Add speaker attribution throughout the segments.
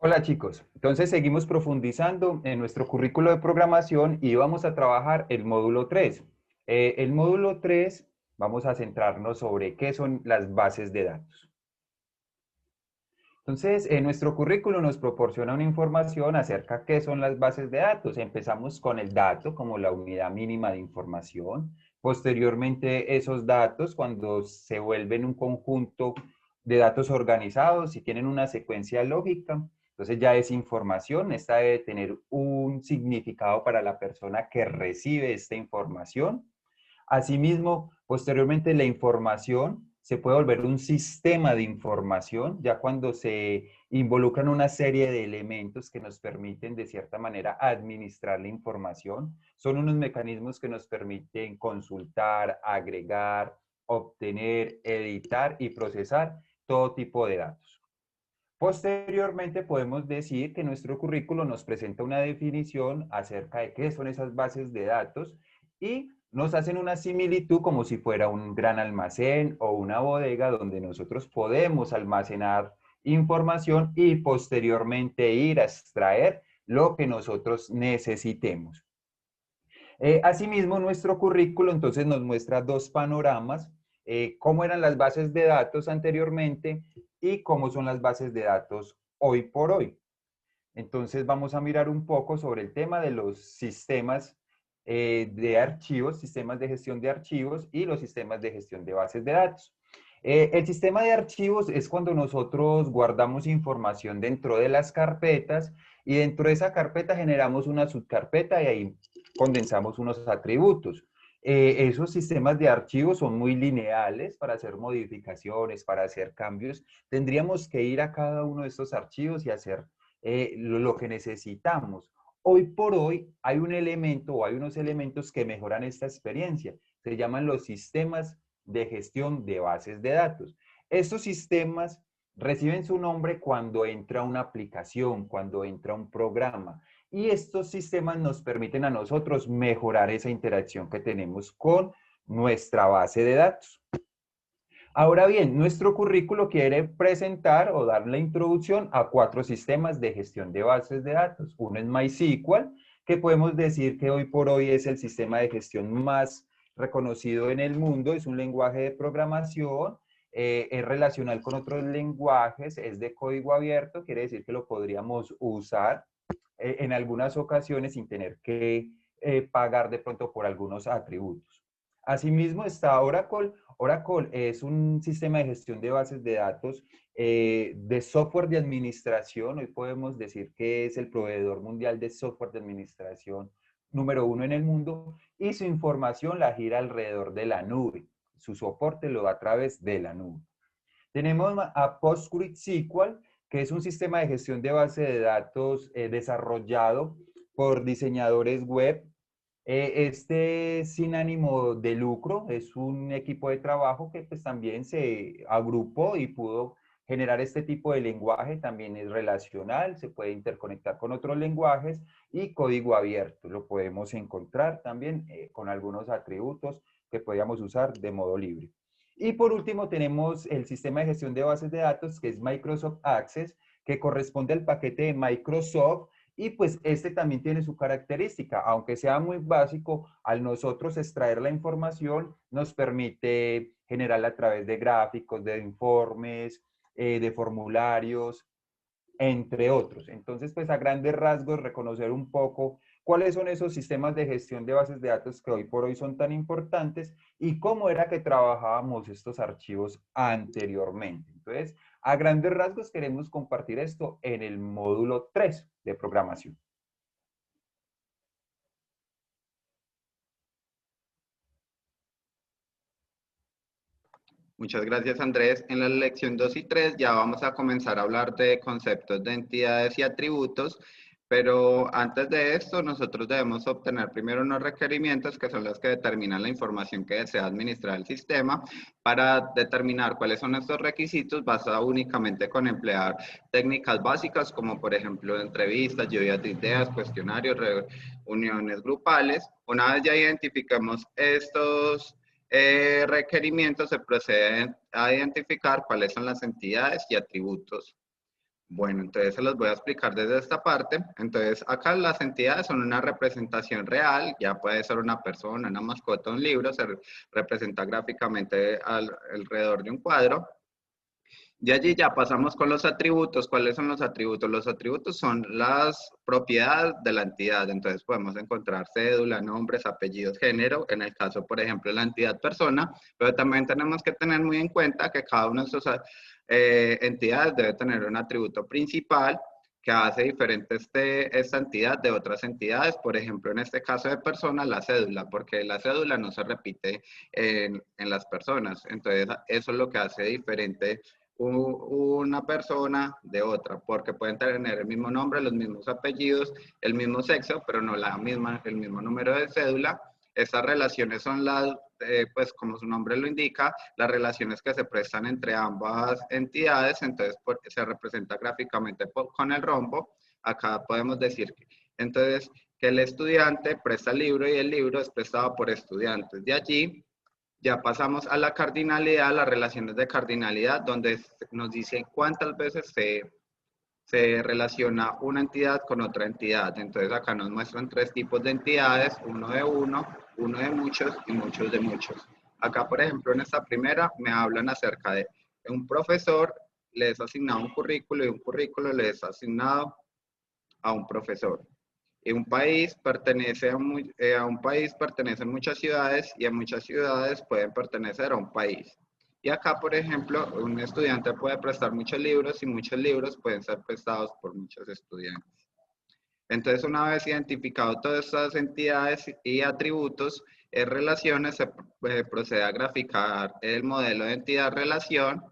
Speaker 1: Hola chicos, entonces seguimos profundizando en nuestro currículo de programación y vamos a trabajar el módulo 3. El módulo 3 vamos a centrarnos sobre qué son las bases de datos. Entonces, nuestro currículo nos proporciona una información acerca de qué son las bases de datos. Empezamos con el dato como la unidad mínima de información. Posteriormente, esos datos, cuando se vuelven un conjunto de datos organizados y tienen una secuencia lógica, entonces ya es información. Esta debe tener un significado para la persona que recibe esta información. Asimismo, posteriormente la información se puede volver un sistema de información, ya cuando se involucran una serie de elementos que nos permiten, de cierta manera, administrar la información. Son unos mecanismos que nos permiten consultar, agregar, obtener, editar y procesar todo tipo de datos. Posteriormente, podemos decir que nuestro currículo nos presenta una definición acerca de qué son esas bases de datos y nos hacen una similitud como si fuera un gran almacén o una bodega donde nosotros podemos almacenar información y posteriormente ir a extraer lo que nosotros necesitemos. Asimismo, nuestro currículo entonces nos muestra dos panoramas, cómo eran las bases de datos anteriormente y cómo son las bases de datos hoy por hoy. Entonces vamos a mirar un poco sobre el tema de los sistemas de archivos, sistemas de gestión de archivos y los sistemas de gestión de bases de datos. El sistema de archivos es cuando nosotros guardamos información dentro de las carpetas y dentro de esa carpeta generamos una subcarpeta y ahí condensamos unos atributos. Esos sistemas de archivos son muy lineales para hacer modificaciones, para hacer cambios. Tendríamos que ir a cada uno de estos archivos y hacer lo que necesitamos. Hoy por hoy hay un elemento o hay unos elementos que mejoran esta experiencia. Se llaman los sistemas de gestión de bases de datos. Estos sistemas reciben su nombre cuando entra una aplicación, cuando entra un programa. Y estos sistemas nos permiten a nosotros mejorar esa interacción que tenemos con nuestra base de datos. Ahora bien, nuestro currículo quiere presentar o dar la introducción a 4 sistemas de gestión de bases de datos. Uno es MySQL, que podemos decir que hoy por hoy es el sistema de gestión más reconocido en el mundo, es un lenguaje de programación, es relacional con otros lenguajes, es de código abierto, quiere decir que lo podríamos usar en algunas ocasiones sin tener que pagar de pronto por algunos atributos. Asimismo está Oracle. Oracle es un sistema de gestión de bases de datos de software de administración. Hoy podemos decir que es el proveedor mundial de software de administración número 1 en el mundo y su información la gira alrededor de la nube. Su soporte lo da a través de la nube. Tenemos a PostgreSQL, que es un sistema de gestión de base de datos desarrollado por diseñadores web. Este sin ánimo de lucro es un equipo de trabajo que pues también se agrupó y pudo generar este tipo de lenguaje. También es relacional, se puede interconectar con otros lenguajes y código abierto. Lo podemos encontrar también con algunos atributos que podríamos usar de modo libre. Y por último tenemos el sistema de gestión de bases de datos que es Microsoft Access, que corresponde al paquete de Microsoft y pues este también tiene su característica, aunque sea muy básico, al nosotros extraer la información nos permite generarla a través de gráficos, de informes, de formularios, entre otros. Entonces, pues a grandes rasgos, reconocer un poco cuáles son esos sistemas de gestión de bases de datos que hoy por hoy son tan importantes y cómo era que trabajábamos estos archivos anteriormente. Entonces, a grandes rasgos queremos compartir esto en el módulo 3 de programación.
Speaker 2: Muchas gracias, Andrés. En la lección 2 y 3 ya vamos a comenzar a hablar de conceptos de entidades y atributos, pero antes de esto nosotros debemos obtener primero unos requerimientos que son los que determinan la información que desea administrar el sistema. Para determinar cuáles son estos requisitos, basta únicamente con emplear técnicas básicas como por ejemplo entrevistas, lluvias de ideas, cuestionarios, reuniones grupales. Una vez ya identificamos estos requerimientos, se procede a identificar cuáles son las entidades y atributos Bueno, entonces se los voy a explicar desde esta parte. Entonces, acá las entidades son una representación real, ya puede ser una persona, una mascota, un libro, se representa gráficamente alrededor de un cuadro. De allí ya pasamos con los atributos. ¿Cuáles son los atributos? Los atributos son las propiedades de la entidad. Entonces podemos encontrar cédula, nombres, apellidos, género, en el caso, por ejemplo, de la entidad persona, pero también tenemos que tener muy en cuenta que cada una de nuestras entidades debe tener un atributo principal que hace diferente esta entidad de otras entidades. Por ejemplo, en este caso de persona, la cédula, porque la cédula no se repite en las personas. Entonces, eso es lo que hace diferente una persona de otra, porque pueden tener el mismo nombre, los mismos apellidos, el mismo sexo, pero no el mismo número de cédula. Estas relaciones son pues como su nombre lo indica, las relaciones que se prestan entre ambas entidades, entonces se representa gráficamente con el rombo. Acá podemos decir, entonces, que el estudiante presta el libro y el libro es prestado por estudiantes. De allí, ya pasamos a la cardinalidad, las relaciones de cardinalidad, donde nos dice cuántas veces se relaciona una entidad con otra entidad. Entonces acá nos muestran tres tipos de entidades, uno de muchos y muchos de muchos. Acá, por ejemplo, en esta primera me hablan acerca de un profesor, le es asignado un currículo y un currículo le es asignado a un profesor. Y un país pertenece a un país pertenecen muchas ciudades y a muchas ciudades pueden pertenecer a un país. Y acá, por ejemplo, un estudiante puede prestar muchos libros y muchos libros pueden ser prestados por muchos estudiantes. Entonces, una vez identificado todas estas entidades y atributos, relaciones, se procede a graficar el modelo de entidad-relación.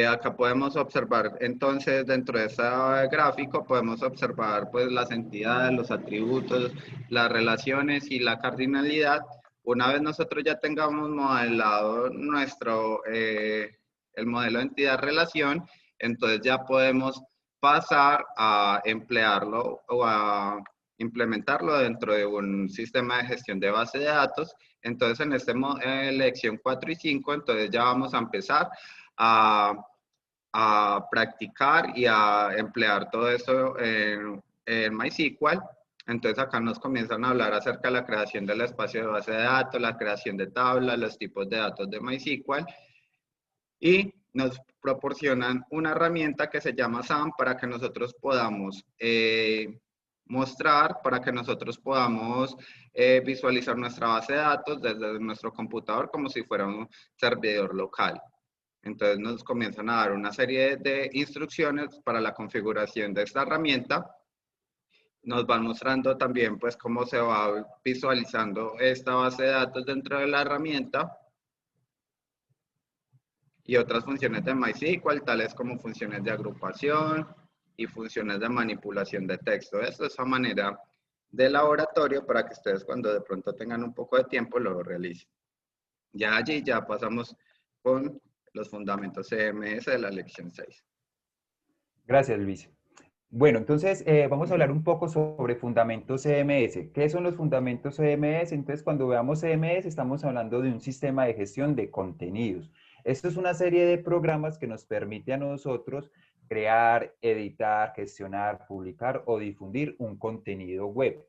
Speaker 2: Acá podemos observar, entonces, dentro de ese gráfico, podemos observar pues las entidades, los atributos, las relaciones y la cardinalidad. Una vez nosotros ya tengamos modelado el modelo de entidad-relación, entonces ya podemos pasar a emplearlo o a implementarlo dentro de un sistema de gestión de base de datos. Entonces, en esta lección 4 y 5, entonces ya vamos a empezar a, a practicar y a emplear todo esto en MySQL. Entonces acá nos comienzan a hablar acerca de la creación del espacio de base de datos, la creación de tablas, los tipos de datos de MySQL y nos proporcionan una herramienta que se llama SAM para que nosotros podamos mostrar, para que nosotros podamos visualizar nuestra base de datos desde nuestro computador como si fuera un servidor local. Entonces nos comienzan a dar una serie de instrucciones para la configuración de esta herramienta. Nos van mostrando también pues cómo se va visualizando esta base de datos dentro de la herramienta y otras funciones de MySQL, tales como funciones de agrupación y funciones de manipulación de texto. Esto es a manera de laboratorio para que ustedes cuando de pronto tengan un poco de tiempo lo realicen. Ya allí ya pasamos con los fundamentos CMS de la lección 6.
Speaker 1: Gracias, Luis. Bueno, entonces vamos a hablar un poco sobre fundamentos CMS. ¿Qué son los fundamentos CMS? Entonces, cuando veamos CMS, estamos hablando de un sistema de gestión de contenidos. Esto es una serie de programas que nos permite a nosotros crear, editar, gestionar, publicar o difundir un contenido web.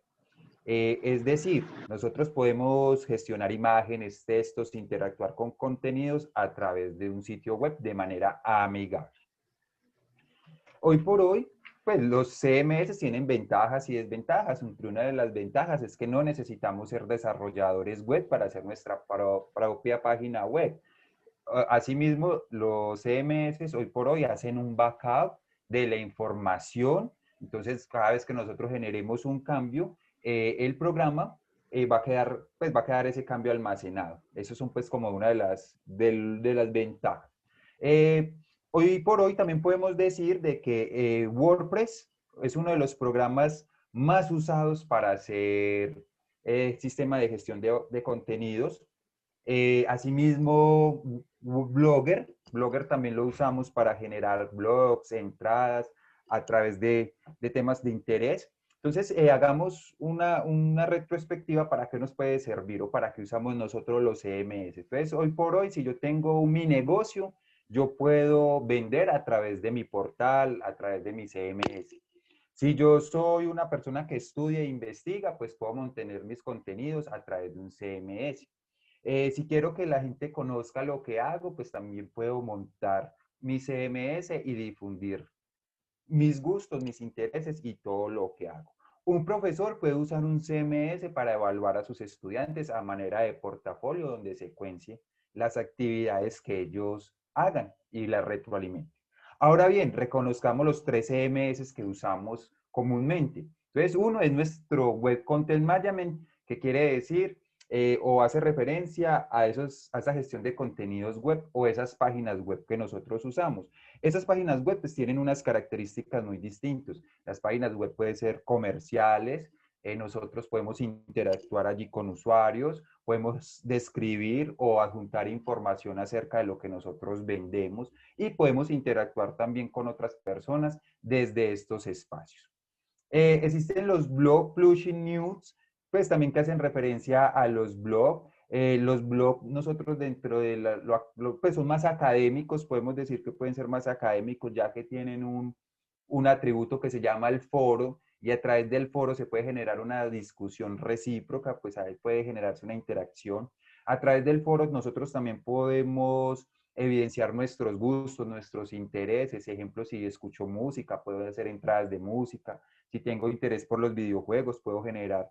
Speaker 1: Es decir, nosotros podemos gestionar imágenes, textos, interactuar con contenidos a través de un sitio web de manera amigable. Hoy por hoy, pues los CMS tienen ventajas y desventajas. Entre una de las ventajas es que no necesitamos ser desarrolladores web para hacer nuestra propia página web. Asimismo, los CMS hoy por hoy hacen un backup de la información. Entonces, cada vez que nosotros generemos un cambio, el programa va a quedar ese cambio almacenado. Eso son pues como una de las ventajas. Hoy por hoy también podemos decir de que WordPress es uno de los programas más usados para hacer sistema de gestión de contenidos. Asimismo, Blogger también lo usamos para generar blogs, entradas a través de temas de interés. Entonces, hagamos una retrospectiva para qué nos puede servir o para qué usamos nosotros los CMS. Entonces, hoy por hoy, si yo tengo mi negocio, yo puedo vender a través de mi portal, a través de mi CMS. Si yo soy una persona que estudia e investiga, pues puedo mantener mis contenidos a través de un CMS. Si quiero que la gente conozca lo que hago, pues también puedo montar mi CMS y difundir mis gustos, mis intereses y todo lo que hago. Un profesor puede usar un CMS para evaluar a sus estudiantes a manera de portafolio donde secuencie las actividades que ellos hagan y las retroalimente. Ahora bien, reconozcamos los tres CMS que usamos comúnmente. Entonces, uno es nuestro Web Content Management, que quiere decir o hace referencia a esa gestión de contenidos web o esas páginas web que nosotros usamos. Esas páginas web pues, tienen unas características muy distintas. Las páginas web pueden ser comerciales, nosotros podemos interactuar allí con usuarios, podemos describir o adjuntar información acerca de lo que nosotros vendemos y podemos interactuar también con otras personas desde estos espacios. Existen los blog Plushing News, pues también que hacen referencia a los blogs. Los blogs nosotros dentro de pues son más académicos, podemos decir que pueden ser más académicos ya que tienen un atributo que se llama el foro y a través del foro se puede generar una discusión recíproca, pues ahí puede generarse una interacción. A través del foro nosotros también podemos evidenciar nuestros gustos, nuestros intereses. Ejemplo, si escucho música, puedo hacer entradas de música. Si tengo interés por los videojuegos, puedo generar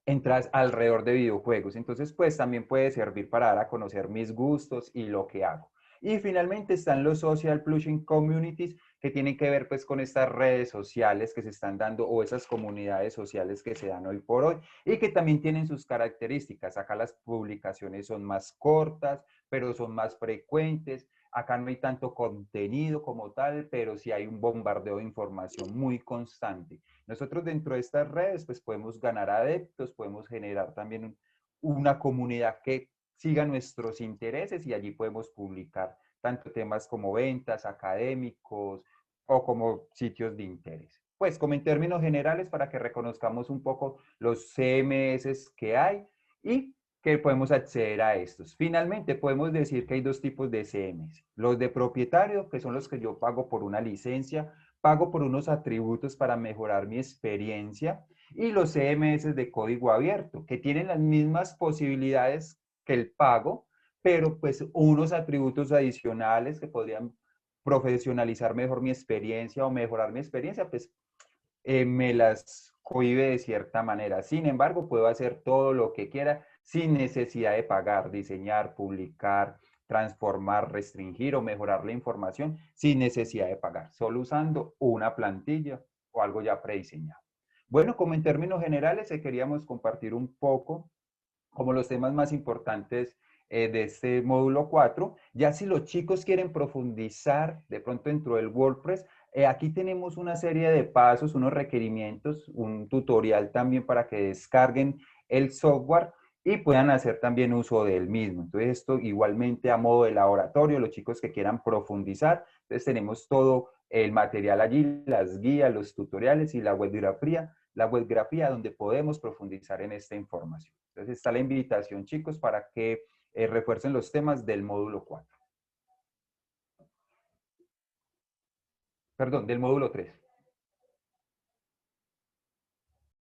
Speaker 1: entradas alrededor de videojuegos. Entonces, pues también puede servir para dar a conocer mis gustos y lo que hago. Y finalmente están los social plushing communities que tienen que ver pues con estas redes sociales que se están dando o esas comunidades sociales que se dan hoy por hoy y que también tienen sus características. Acá las publicaciones son más cortas, pero son más frecuentes. Acá no hay tanto contenido como tal, pero sí hay un bombardeo de información muy constante. Nosotros dentro de estas redes pues podemos ganar adeptos, podemos generar también una comunidad que siga nuestros intereses y allí podemos publicar tanto temas como ventas, académicos o como sitios de interés. Pues como en términos generales para que reconozcamos un poco los CMS que hay y que podemos acceder a estos. Finalmente podemos decir que hay dos tipos de CMS. Los de propietario, que son los que yo pago por una licencia, pago por unos atributos para mejorar mi experiencia y los CMS de código abierto, que tienen las mismas posibilidades que el pago, pero pues unos atributos adicionales que podrían profesionalizar mejor mi experiencia o mejorar mi experiencia, pues me las cohíbe de cierta manera. Sin embargo, puedo hacer todo lo que quiera sin necesidad de pagar, diseñar, publicar, transformar, restringir o mejorar la información sin necesidad de pagar, solo usando una plantilla o algo ya prediseñado. Bueno, como en términos generales, queríamos compartir un poco como los temas más importantes de este módulo 4. Ya si los chicos quieren profundizar de pronto dentro del WordPress, aquí tenemos una serie de pasos, unos requerimientos, un tutorial también para que descarguen el software y puedan hacer también uso del mismo. Entonces, esto igualmente a modo de laboratorio, los chicos que quieran profundizar, entonces tenemos todo el material allí, las guías, los tutoriales y la webgrafía donde podemos profundizar en esta información. Entonces está la invitación, chicos, para que refuercen los temas del módulo 4. Perdón, del módulo 3.